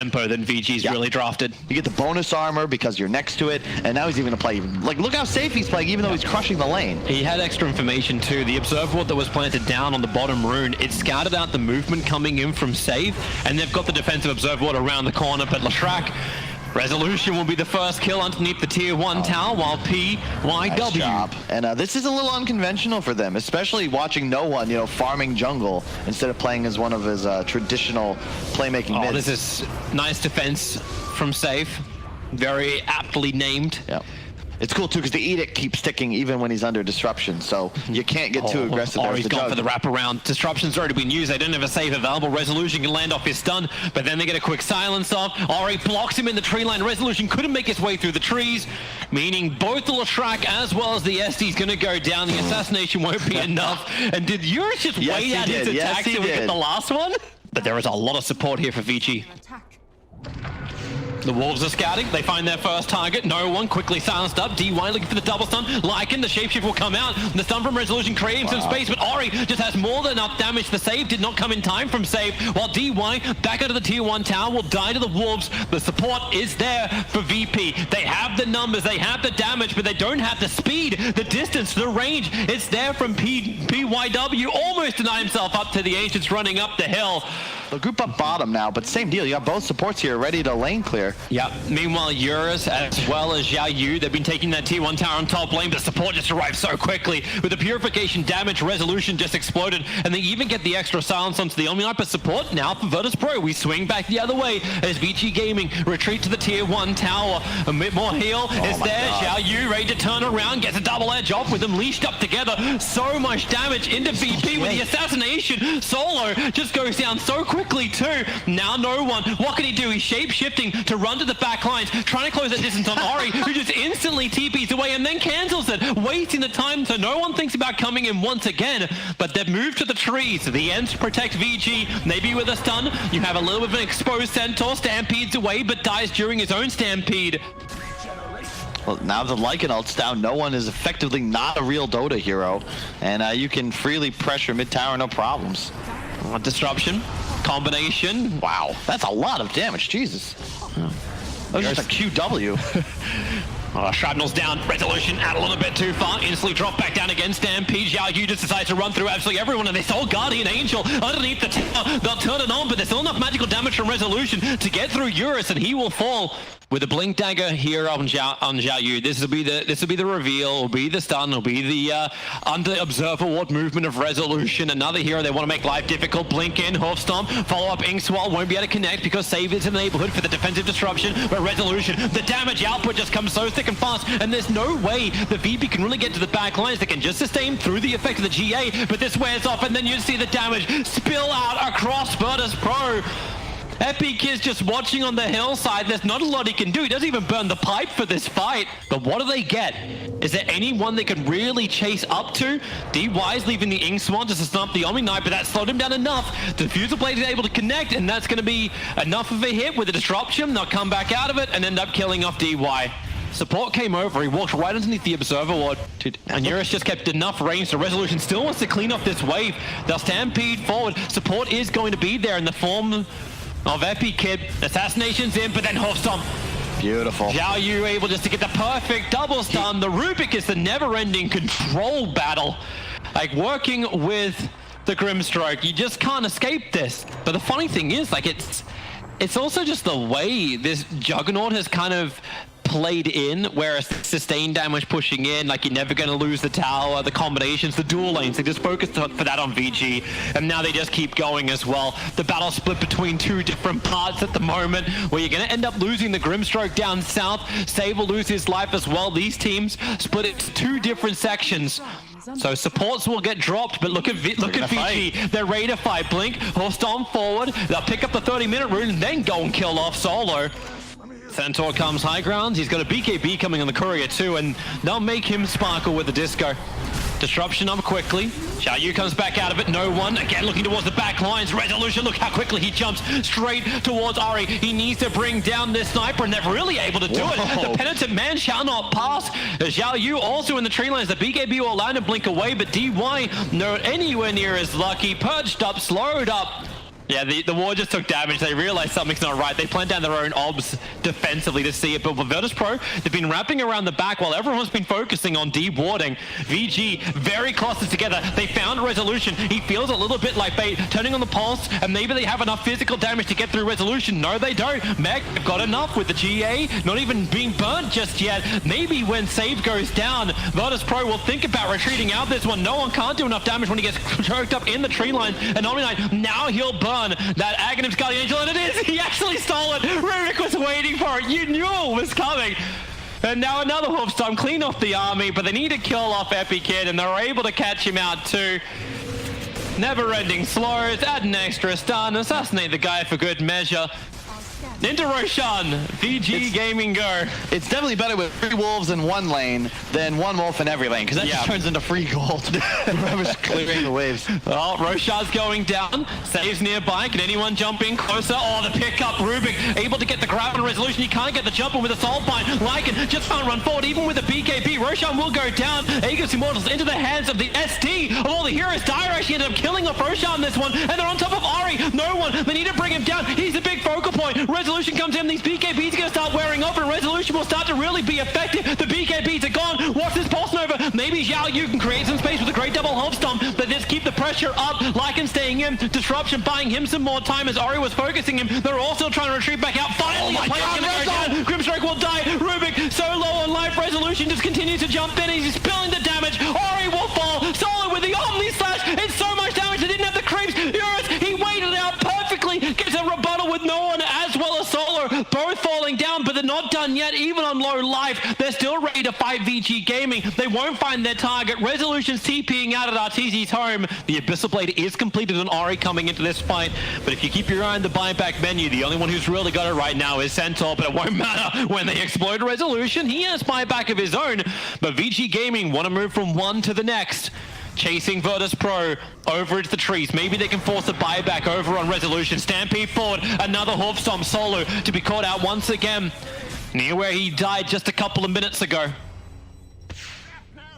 tempo than VG's really drafted. You get the bonus armor because you're next to it, and now he's even gonna play even, like, look how safe he's playing even though he's crushing the lane. He had extra information too. The observer ward that was planted down on the bottom rune, it scouted out the movement coming in from Save, and they've got the defensive observer ward around the corner, but Leshrac, Resolution will be the first kill underneath the tier 1 tower, while PYW. Nice job. And this is a little unconventional for them, especially watching no one, you know, farming jungle instead of playing as one of his traditional playmaking mids. This is nice defense from Save. Very aptly named. Yeah. It's cool too because the edict keeps sticking even when he's under disruption, so you can't get too aggressive. He's gone for the wraparound. Disruption's already been used. They don't have a save available. Resolution can land off his stun, but then they get a quick silence off. Ori blocks him in the tree line. Resolution couldn't make his way through the trees, meaning both the Leshrac as well as the SD's gonna go down. The assassination won't be enough. And did Eurus just wait out his attack till we get the last one? But there is a lot of support here for VICI. The Wolves are scouting. They find their first target. No one quickly silenced up. DY looking for the double stun. Lycan, the shapeshift will come out. The stun from Resolution creating some space, but Ori just has more than enough damage. The save did not come in time from Save, while DY back out of the tier 1 tower will die to the Wolves. The support is there for VP. They have the numbers, they have the damage, but they don't have the speed, the distance, the range. It's there from PYW. Almost denied himself up to the Ancients running up the hill. They'll group up bottom now, but same deal. You got both supports here ready to lane clear. Yeah, meanwhile, Eurus as well as Xiao Yu, they've been taking that tier 1 tower on top lane, but support just arrived so quickly. With the purification damage, Resolution just exploded, and they even get the extra silence onto the Omniper support. Now for VIRTUS.PRO, we swing back the other way as VICI Gaming retreat to the tier 1 tower. A bit more heal is there. Xiao Yu ready to turn around, gets a double edge off with them leashed up together. So much damage into VP with the assassination. Solo just goes down so quickly too. Now no one. What can he do? He's shape-shifting to run to the back lines, trying to close that distance on Ori, who just instantly TPs away and then cancels it, wasting the time so no one thinks about coming in once again. But they've moved to the trees. The ends protect VG. Maybe with a stun, you have a little bit of an exposed Centaur, stampedes away, but dies during his own stampede. Well, now the Lycan ult's down, no one is effectively not a real Dota hero, and you can freely pressure mid tower, no problems. Disruption, combination. Wow, that's a lot of damage, Jesus. That was just a QW. Shrapnel's down, Resolution out a little bit too far, instantly drop back down again. Stampede, Xiao Yu just decides to run through absolutely everyone, and they saw Guardian Angel underneath the tower. They'll turn it on, but there's still enough magical damage from Resolution to get through Eurus, and he will fall with a blink dagger here on Xiao Yu. This will be the reveal, will be the stun, will be the under observer ward movement of Resolution. Another hero they want to make life difficult. Blink in, Hoof Stomp, follow up Inkswell, won't be able to connect because Save is in the neighborhood for the defensive disruption, but Resolution, the damage output just comes so thick and fast, and there's no way the VP can really get to the back lines. They can just sustain through the effect of the GA, but this wears off, and then you see the damage spill out across VIRTUS.PRO. Epic is just watching on the hillside. There's not a lot he can do. He doesn't even burn the pipe for this fight. But what do they get? Is there anyone they can really chase up to? DY's leaving the Inkswan just to stump the Omni Knight, but that slowed him down enough. Diffusal Blade is able to connect, and that's going to be enough of a hit with the disruption. They'll come back out of it and end up killing off DY. Support came over, he walked right underneath the observer ward, and Eurus just kept enough range, so Resolution still wants to clean up this wave. They'll stampede forward. Support is going to be there in the form of Epi Kid. Assassination's in, but then Hoof Stomp. Beautiful. Xiao Yu able just to get the perfect double stun. The Rubik is the never-ending control battle. Like, working with the Grimstroke, you just can't escape this. But the funny thing is, like, it's also just the way this Juggernaut has kind of played in, where sustained damage pushing in, like you're never going to lose the tower, the combinations, the dual lanes, they just focused for that on VG, and now they just keep going as well. The battle split between two different parts at the moment, where you're going to end up losing the Grimstroke down south. Save will lose his life as well. These teams split into two different sections. So supports will get dropped, but look at VG. They're ready to fight. Blink, Hoof Stomp forward. They'll pick up the 30-minute rune and then go and kill off Solo. Centaur comes high ground. He's got a BKB coming on the courier too, and they'll make him sparkle with the disco. Disruption up quickly. Xiao Yu comes back out of it. No one. Again, looking towards the back lines. Resolution, look how quickly he jumps straight towards Ori. He needs to bring down this sniper, and they're really able to do it. The penitent man shall not pass. Xiao Yu also in the tree lines. The BKB will land and blink away, but DY not anywhere near as lucky. Perched up, slowed up. Yeah, the ward just took damage. They realized something's not right. They plant down their own obs defensively to see it. But with VIRTUS.PRO, they've been wrapping around the back while everyone's been focusing on dewarding. VG very close together. They found Resolution. He feels a little bit like bait, turning on the pulse, and maybe they have enough physical damage to get through Resolution. No, they don't. Meg got enough with the GA, not even being burnt just yet. Maybe when save goes down, VIRTUS.PRO will think about retreating out this one. No one can't do enough damage when he gets choked up in the tree line. And Omni-Knight, now he'll burn that Aghanim's Guardian Angel, and it is! He actually stole it! Rubik was waiting for it! You knew it was coming! And now another Hoofstorm, clean off the army, but they need to kill off EpiKid, and they're able to catch him out too. Never-ending slows, add an extra stun, assassinate the guy for good measure. Into Roshan, VG Gaming go. It's definitely better with 3 wolves in one lane than 1 wolf in every lane, because that just turns into free gold. Whoever's clearing the waves. Well, Roshan's going down, saves nearby. Can anyone jump in closer? Oh, the pickup, Rubik able to get the grab and Resolution. He can't get the jump in with a Soul Bind. Lycan just can't run forward, even with a BKB. Roshan will go down. Aegis Immortals into the hands of the ST of all the heroes. Dire actually ended up killing off Roshan this one, and they're on top of Ari. No one. They need to bring him down. He's a big focal point. Resolution comes in. These BKBs are going to start wearing off, and Resolution will start to really be effective. The BKBs are gone. Watch this Pulse Nova. Maybe Xiao Yu can create some space with a great double Hulk Stomp, but just keep the pressure up. Lycan staying in. Disruption buying him some more time as Ori was focusing him. They're all still trying to retreat back out. Finally, the player's going to go down. Grimstrike will die. Rubik so low on life. Resolution just continues to jump in. He's spilling the damage. Ori will fall. Solo with the Omni Slash. It's so much damage. They didn't have the creeps. Eurus, he waited out perfectly. Gets a rebuttal with no one as well as Solar. Both falling down, but they're not done yet. Even on low life, they're still ready to fight VG Gaming. They won't find their target. Resolution's TPing out at Arteezy's home. The Abyssal Blade is completed on Ori coming into this fight, but if you keep your eye on the buyback menu, the only one who's really got it right now is Centaur, but it won't matter when they explode Resolution. He has buyback of his own, but VG Gaming want to move from one to the next. Chasing VIRTUS.PRO over into the trees. Maybe they can force a buyback over on Resolution. Stampede forward. Another Hoofstorm Solo to be caught out once again. Near where he died just a couple of minutes ago.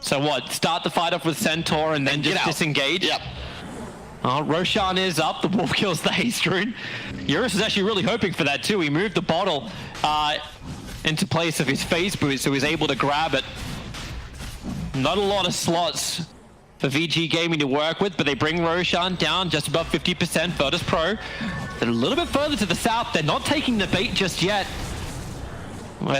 So what? Start the fight off with Centaur and then just disengage? Yep. Roshan is up. The wolf kills the haste rune. Eurus is actually really hoping for that too. He moved the bottle into place of his phase boot, so he's able to grab it. Not a lot of slots for VG Gaming to work with, but they bring Roshan down just above 50%. VIRTUS.PRO, they're a little bit further to the south. They're not taking the bait just yet.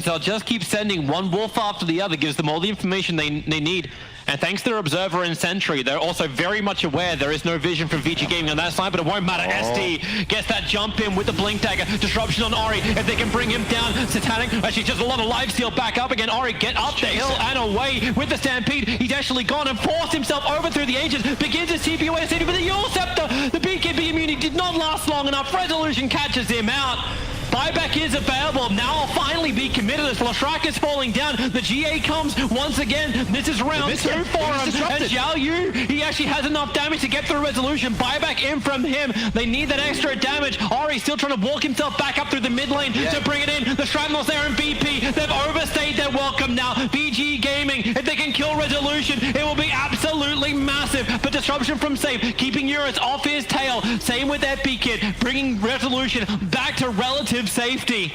They'll just keep sending one wolf after the other, gives them all the information they need. And thanks to their Observer and Sentry, they're also very much aware there is no vision from VG Gaming on that side, but it won't matter. SD gets that jump in with the Blink Dagger. Disruption on Ori. If they can bring him down, Satanic, actually just a lot of lifesteal back up again. Ori, get up the hill and away with the Stampede. He's actually gone and forced himself over through the ages. Begins his TP away city, but the Yule Scepter, the BKB immunity did not last long enough. Resolution catches him out. Buyback is available. Now I'll finally be committed as Lashrak is falling down. The GA comes once again. This is round 2 for him. And Xiao Yu, he actually has enough damage to get through Resolution. Buyback in from him. They need that extra damage. Ori still trying to walk himself back up through the mid lane to bring it in. The Shrapnel's there in BP. They've overstayed their welcome now. VG Gaming, if they can kill Resolution, it will be absolutely massive. But disruption from Save, keeping Eurus off his tail. Same with EpiKid, bringing Resolution back to relative safety.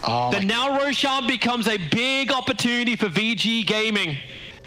But now Roshan becomes a big opportunity for VG Gaming.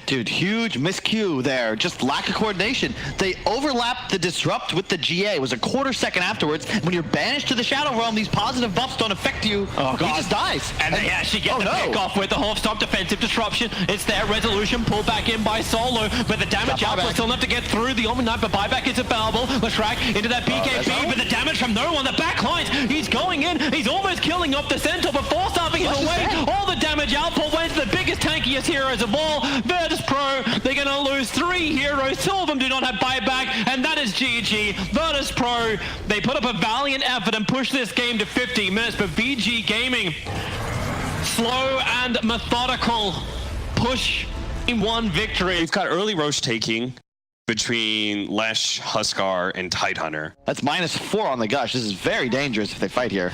Dude, huge miscue there. Just lack of coordination. They overlapped the disrupt with the GA. It was a quarter second afterwards. When you're banished to the Shadow Realm, these positive buffs don't affect you. Oh, God. He just dies. And they actually get the pick off with the Hoofstomp defensive disruption. It's their Resolution pulled back in by Solo, but the damage output still enough to get through the Omni-Knight, but buyback is available. Lashrak into that BKB, but the damage from no one. The backlines, he's going in. He's almost killing off the Centaur before stopping him away. All the damage output went to the biggest, tankiest heroes of all. VIRTUS.PRO, they're going to lose 3 heroes. 2 of them do not have buyback, and that is GG. VIRTUS.PRO, they put up a valiant effort and pushed this game to 50 minutes, but VG Gaming, slow and methodical push in 1 victory. We've got early Roche taking between Lesh, Huskar, and Tidehunter. That's -4 on the Gush. This is very dangerous if they fight here.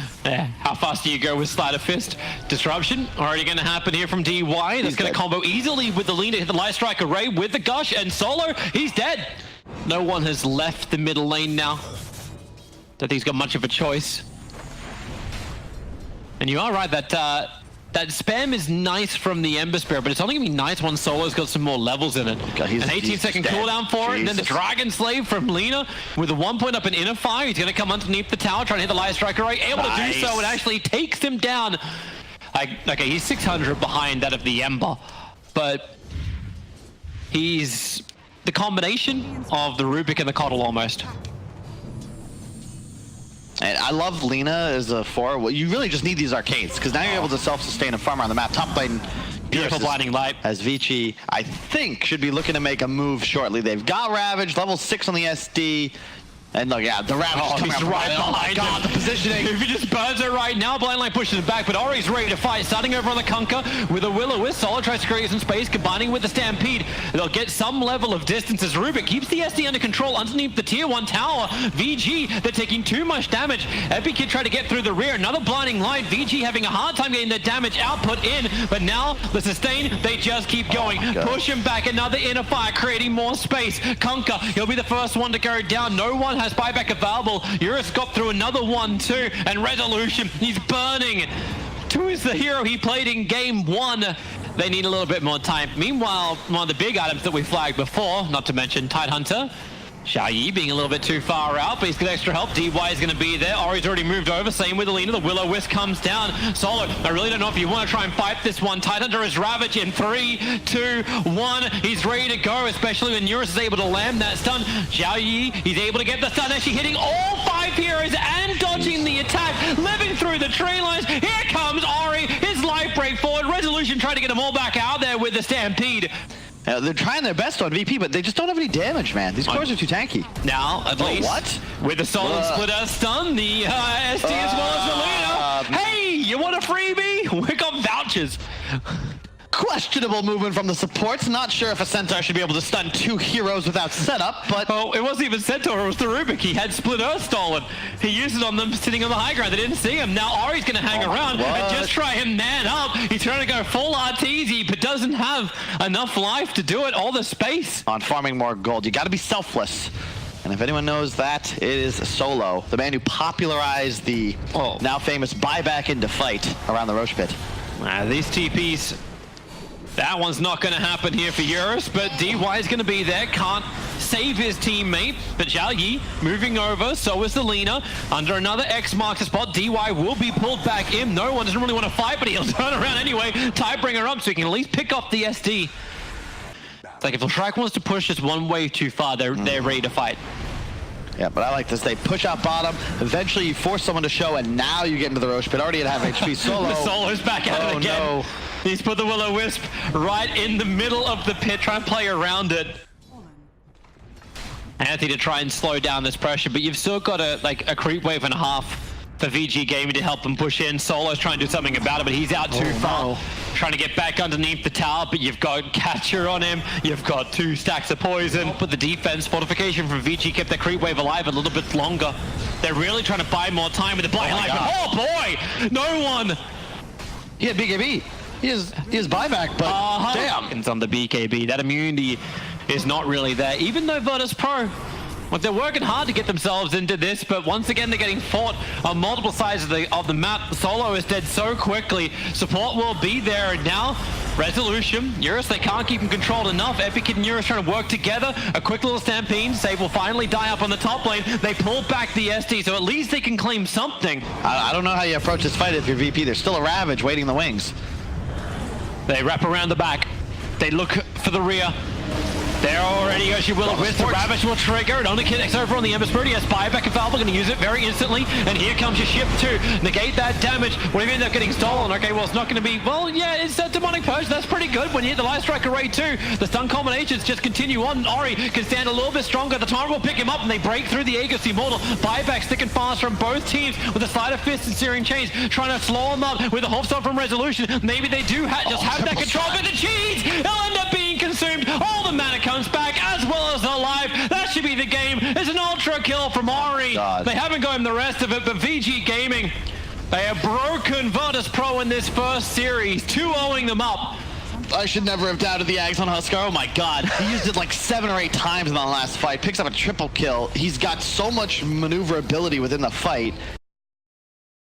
How fast do you go with Sleight of Fist? Disruption already going to happen here from DY. That's going to combo easily with the lean to hit the Light Strike Array with the Gush, and Solo, he's dead. No one has left the middle lane now. think he's got much of a choice. And you are right that that spam is nice from the Ember Spirit, but it's only gonna be nice once Solo's got some more levels in it. God, an 18-second cooldown for it, and then the Dragon Slave from Lina with a 1 point up in inner fire. He's gonna come underneath the tower, trying to hit the Light Striker right, able to do so, and actually takes him down. Okay, he's 600 behind that of the Ember, but he's the combination of the Rubik and the Coddle almost. And I love Lina as a 4. Well, you really just need these arcades, because now you're able to self-sustain and farm around the map. Top lane, beautiful blinding light. As VICI, I think, should be looking to make a move shortly. They've got Ravage, level 6 on the SD. And look, yeah, the Ravage is coming right behind him. The positioning. If he just burns it right now, blind line pushes it back, but Ori's ready to fight. Starting over on the Kunkka with a Will-O-Wisp. Solo tries to create some space, combining with the Stampede. They'll get some level of distance as Rubik keeps the SD under control underneath the tier 1 tower. VG, they're taking too much damage. Epikid tried to get through the rear. Another blinding light. VG having a hard time getting their damage output in, but now the sustain, they just keep going. Push him back. Another inner fire, creating more space. Kunkka, he'll be the first one to go down. No one has buyback available. Eurus got through another one too, and Resolution, he's burning. 2 is the hero he played in game 1. They need a little bit more time. Meanwhile, one of the big items that we flagged before, not to mention Tidehunter, Xiaoyi being a little bit too far out, but he's got extra help. DY is going to be there. Ori's already moved over. Same with Alina. The Will-O-Wisp comes down. Solo, I really don't know if you want to try and fight this one. Tidehunter is Ravage in 3, 2, 1. He's ready to go, especially when Eurus is able to land that stun. Xiaoyi, he's able to get the stun, actually hitting all 5 heroes and dodging the attack, living through the tree lines. Here comes Ori, his life break forward. Resolution trying to get them all back out there with the Stampede. They're trying their best on VP, but they just don't have any damage, man. These cores are too tanky. Now, at least, what? With the Soul and Splitter stun, the SD as well as the Lina. Hey, you want a freebie? We got vouchers. Questionable movement from the supports. Not sure if a Centaur should be able to stun 2 heroes without setup, but... Oh, it wasn't even Centaur, it was the Rubik. He had Split Earth stolen. He used it on them sitting on the high ground. They didn't see him. Now Ori's going to hang around and just try him man up. He's trying to go full Arteezy, but doesn't have enough life to do it, all the space. On farming more gold, you got to be selfless. And if anyone knows that, it is Solo, the man who popularized the now famous buyback into fight around the Roche pit. These TPs... That one's not going to happen here for Eurus, but DY is going to be there. Can't save his teammate, but Zhao Yi moving over, so is the Lina. Under another X marks the spot. DY will be pulled back in. No one doesn't really want to fight, but he'll turn around anyway. Tidebringer up so he can at least pick up the SD. It's like if the track wants to push just one wave too far, they're ready to fight. Yeah, but I like this. They push out bottom. Eventually, you force someone to show, and now you get into the Roche pit. Already at half HP. Solo. The Solo's back at it again. No. He's put the Will-O-Wisp right in the middle of the pit, trying to play around it. Anthony to try and slow down this pressure, but you've still got a creep wave and a half for VG Gaming to help them push in. Solo's trying to do something about it, but he's out too far. No. Trying to get back underneath the tower, but you've got Catcher on him. You've got 2 stacks of poison. But the defense fortification from VG kept the creep wave alive a little bit longer. They're really trying to buy more time with the blind light. Oh boy! No one! He had BKB. He is buyback, but damn. It's on the BKB. That immunity is not really there, even though VIRTUS.PRO, well, they're working hard to get themselves into this, but once again they're getting fought on multiple sides of the map. Solo is dead so quickly. Support will be there, and now Resolution. Eurus, they can't keep him controlled enough. Epikid and Eurus trying to work together. A quick little stampede. Save will finally die up on the top lane. They pull back the SD, so at least they can claim something. I don't know how you approach this fight if you're VP. There's still a Ravage waiting in the wings. They wrap around the back. They look for the rear. There already goes your Will-O-Wisp. The Ravage will trigger. It only connects over on the Ember Spirit. He has buyback available. Going to use it very instantly. And here comes your ship to negate that damage. What if you end up getting stolen? Okay, well, it's not going to be... Well, yeah, it's a Demonic Purge. That's pretty good when you hit the Light Strike Array too. The stun combinations just continue on. Ori can stand a little bit stronger. The Tyrant will pick him up and they break through the Aegis Immortal. Buyback thick and fast from both teams with a Sleight of Fist and Searing Chains. Trying to slow him up with a Hopstone from Resolution. Maybe they do just have that control. But the cheese! He'll end up being consumed. All the mana comes back as well as the life. That should be the game. It's an ultra kill from Ori. They haven't got him the rest of it, but VG Gaming, they have broken VIRTUS.PRO in this first series, 2-0ing them up. I should never have doubted the Ags on Huskar. Oh my god. He used it like 7 or 8 times in the last fight. Picks up a triple kill. He's got so much maneuverability within the fight.